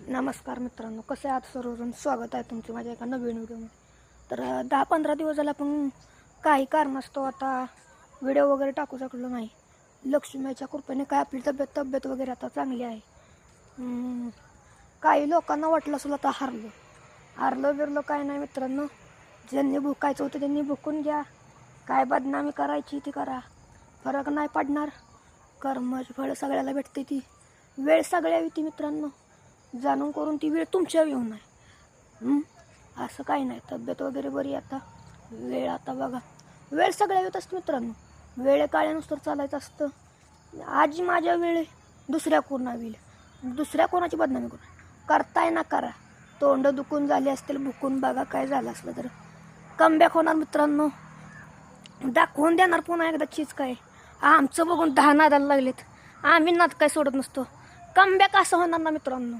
नमस्कार मित्रांनो, कसे आहात सर्वजण? स्वागत आहे तुमचे माझ्या एका नवीन व्हिडिओमध्ये. तर 10-15 दिवस झाले आपण काही कारणास्तव आता व्हिडिओ वगैरे टाकू शकलो नाही. लक्ष्मीच्या कृपेने काय आपली तब्येत वगैरे आता चांगली आहे. काही लोकांना वाटलं असेल आता हारलो बिरलो काय नाही मित्रांनो. ज्यांनी भुकायचं होतं त्यांनी भुकून घ्या. काय बदनामी करायची ती करा, फरक नाही पडणार. कर्माची फळ सगळ्याला भेटते, ती वेळ सगळ्या येते मित्रांनो. जाणून करून ती वेळ तुमच्यावर येऊ नये. असं काही नाही, तब्येत वगैरे बरी आता. वेळ आता बघा, वेळ सगळ्या येत असते मित्रांनो. वेळे काळ्यानुसार चालायचं असतं. आजी माझ्या वेळे दुसऱ्या कोणा वेळ, दुसऱ्या कोणाची बदनामी करताय ना करा. तोंड दुखून झाली असतील, भुकून बघा काय झालं असलं तर कमबॅक होणार मित्रांनो. दाखवून देणार पुन्हा एकदा चीज काय. आमचं बघून 10 नादाला लागलेत, आम्ही नाद काय सोडत नसतो. कमबॅक असं होणार ना मित्रांनो.